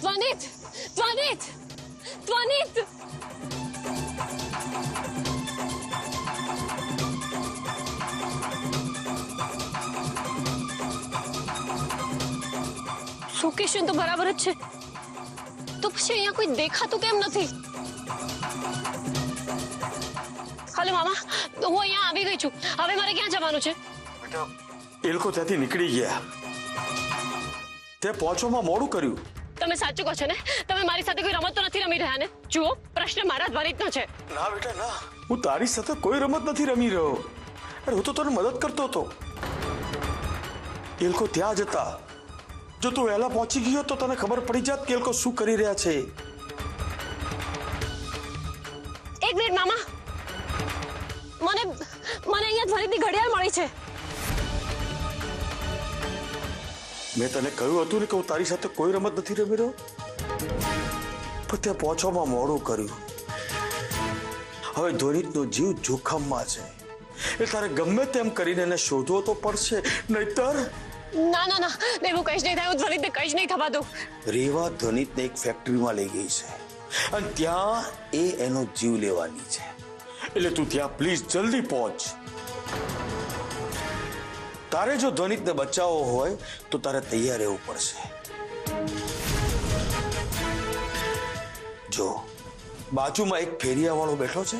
ત્વનિત ત્વનિત ત્વનિત location તો બરાબર જ છે, તો પછી અહીંયા કોઈ દેખાતું કેમ નથી? હાલો મામા, હું અહીંયા આવી ગઈ છું. હવે મારે ક્યાં જવાનું છે? બેટા, એ લોકો ત્યાંથી નીકળી ગયા. તે પહોંચવામાં મોડું કર્યું. તમે સાચું કહો છો ને? તમે મારી સાથે કોઈ રમત તો નથી રમી રહ્યા ને? જુઓ, પ્રશ્ન મારા ધ્વનિતનો છે. ના બેટા ના, હું તારી સાથે કોઈ રમત નથી રમી રહ્યો. અરે હું તો તને મદદ કરતો હતો. એ લોકો ત્યાં જ હતા. જો તું વહેલા પહોંચી ગયો તો તને ખબર પડી જાત કે એ લોકો શું કરી રહ્યા છે. એક મિનિટ મામા, મને અહીંયા ધ્વનિતની ઘડિયાળ મળી છે. મેં તને કહ્યું હતું ને કે હું તારી સાથે કોઈ રમત નથી રમી રહ્યો, પણ ત્યાં પહોંચવામાં મોડું કર્યું. હવે ધ્વનિતનો જીવ જોખમમાં છે. એ તારે ગમે તેમ કરીને એને શોધવો તો પડશે, નહીતર ના ના ના, એવું કઈ જ નહીં થાય. હું ધ્વનિતને કઈ જ નહીં થવા દઉં. રેવા ધ્વનિતને એક ફેક્ટરીમાં લઈ ગઈ છે અને ત્યાં એ એનો જીવ લેવાની છે. એટલે તું ત્યાં પ્લીઝ જલ્દી પહોંચ. તારે જો ધ્વનિતને બચાવવો હોય તો તારે તૈયાર રહેવું પડશે. જો બાજુમાં એક ફેરિયાવાળો બેઠો છે,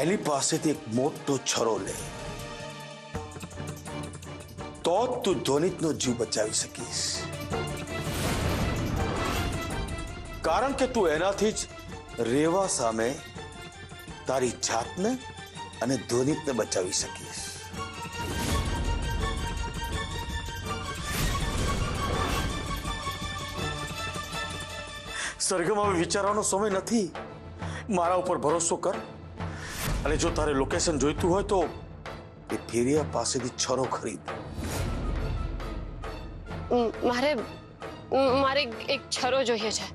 એની પાસેથી એક મોટો છરો લે, તો તું ધ્વનિતનો જીવ બચાવી શકીશ. કારણ કે તું એનાથી જ રેવા સામે તારી જાતને અને ધ્વનિતને બચાવી શકીશ. સરગમ, હવે વિચારવાનો સમય નથી. મારા ઉપર ભરોસો કર અને જો તારે લોકેશન જોઈતું હોય તો એ ફેરિયા પાસેથી છરો ખરીદ. મારે એક છરો જોઈએ છે.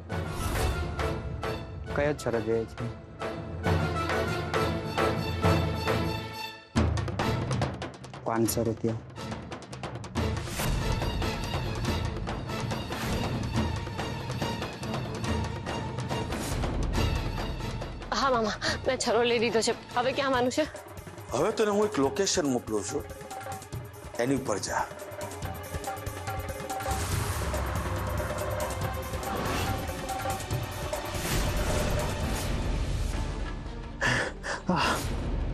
કયો છરો જોઈએ છે? ₹500. હા મામા, મેં છરો લઈ લીધો છે. હવે ક્યાં આવવાનું છે? હવે તને હું એક લોકેશન મોકલું છું, એની પર જા.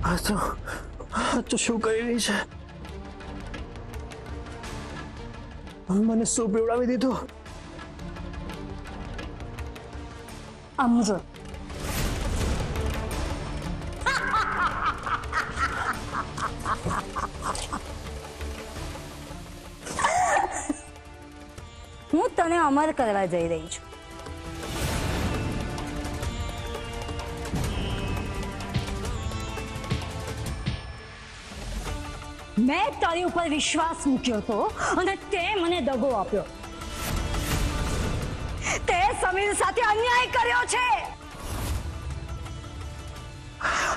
આ તો શું કરી રહી છે? મને શું પીવડાવી દીધું? અમૃત. હું તને અમર કરવા જઈ રહી છું. મેં તારી ઉપર વિશ્વાસ મૂક્યો હતો અને તે મને દગો આપ્યો. તે સમીર સાથે અન્યાય કર્યો છે.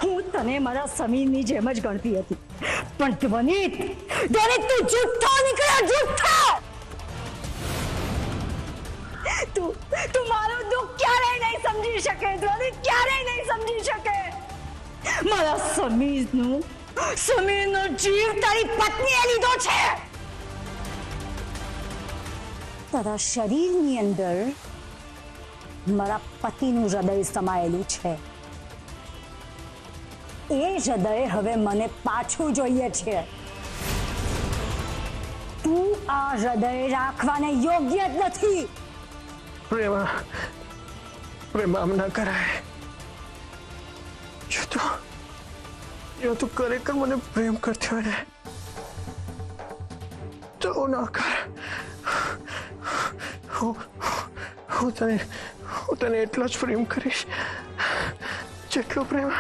હું તને મારા સમીરની જેમ જ ગણતી હતી, પણ ધ્વનિત તું જુઠ્ઠો નીકળ્યો, જુઠ્ઠો. તું મારું દુઃખ ક્યારેય નહીં સમજી શકે ધ્વનિત, ક્યારેય નહીં સમજી શકે. મારા સમીરનો જીવ તારી પત્નીએ લીધો છે. તારા શરીરની અંદર મારા પતિનું હૃદય સમાયેલું છે. એ હૃદય હવે મને પાછું જોઈએ છે. તું આ હૃદય રાખવાને યોગ્ય જ નથી. પ્રેમ આમ ના કરાય. જો તું ખરેખર મને પ્રેમ કરતી હોય ને તો ના કર. હું તને એટલો જ પ્રેમ કરીશ જેટલો પ્રેમ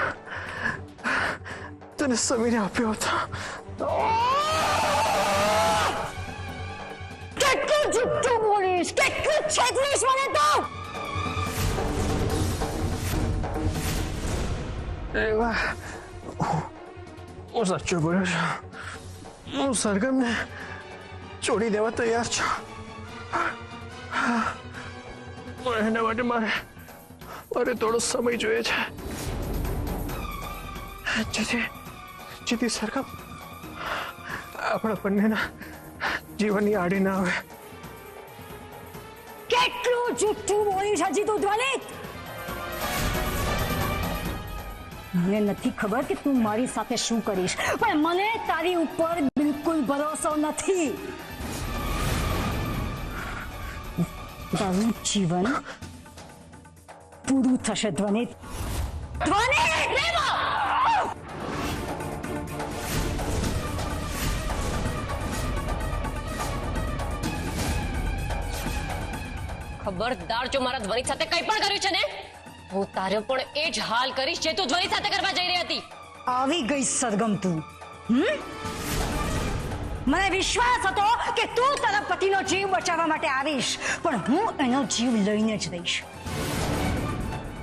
તને સમીરે આપ્યો હતો. કેટલું જુઠ્ઠું બોલીશ, કેટલું છેતરીશ મને તો. એવા હું સાચું બોલ્યો છું. હું સરગમને છોડી દેવા તૈયાર છું. પણ એના માટે મારે થોડો સમય જોઈએ છે. જેથી સરખા આપણા બંનેના જીવનની આડી ના આવે. કેટલું જુઠ્ઠું બોલીશ હજી તું ધ્વનિત. મને નથી ખબર કે તું મારી સાથે શું કરીશ, પણ મને તારી ઉપર બિલકુલ ભરોસો નથી. તારું જીવન પૂરું થશે ધ્વનિત. ધ્વનિત! ખબરદાર જો મારા ધ્વનિત સાથે કંઈ પણ કર્યું છે ને, હું તારે પણ એ જ હાલ કરીશ જે તું ધ્વનિત સાથે કરવા જઈ રહી હતી. આવી ગઈ સરગમ તું. મને વિશ્વાસ હતો કે તું તારા પતિનો જીવ બચાવવા માટે આવીશ, પણ હું એનો જીવ લઈને જ રહીશ.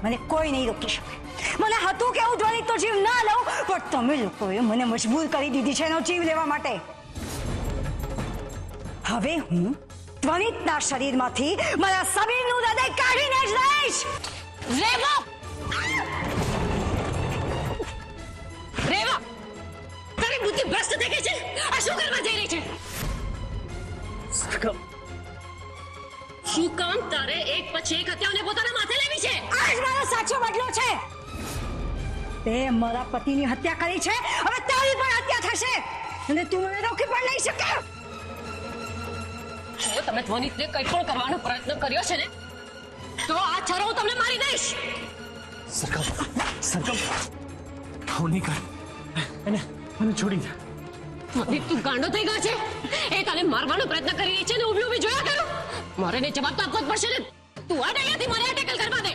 મને કોઈ નહીં રોકી શકે. મને હતું કે હું ધ્વનિતનો જીવ ના લઉં, પણ તમે લોકોએ મને મજબૂર કરી દીધી છે એનો જીવ લેવા માટે. હવે હું ધ્વનિતના શરીરમાંથી મારા સમીરનું હૃદય કાઢીને જ રહીશ. રેવા! રેવા! તારી બુદ્ધિ ભ્રષ્ટ થઈ ગઈ છે. આ શું કરવા જઈ રહી છે? સરગમ, શું કામ તારે એક પછી એક હત્યાઓને પોતાના માથે લેવી છે? આ જ મારો સાચો બદલો છે. તે મારા પતિની હત્યા કરી છે, હવે તારી પણ હત્યા થશે અને તું મને રોકી પણ નહીં શકે. જો તમે ધ્વનિતને કંઈ પણ કરવાનો પ્રયત્ન કર્યો છે ને, તો આ છરો હું તમને મારી દઈશ. સરગમ, આવું નહીં કર. મને છોડી દે. ધ્વનિત, તું ગાંડો થઈ ગયો છે? એ તને મારવાનો પ્રયત્ન કરી રહી છે ને ઊભી ઊભી જોયા કરો. મારે એને જવાબ તો આપવો જ પડશે ને. તું આ અહીંયાથી મને આ ટેકલ કરવા દે.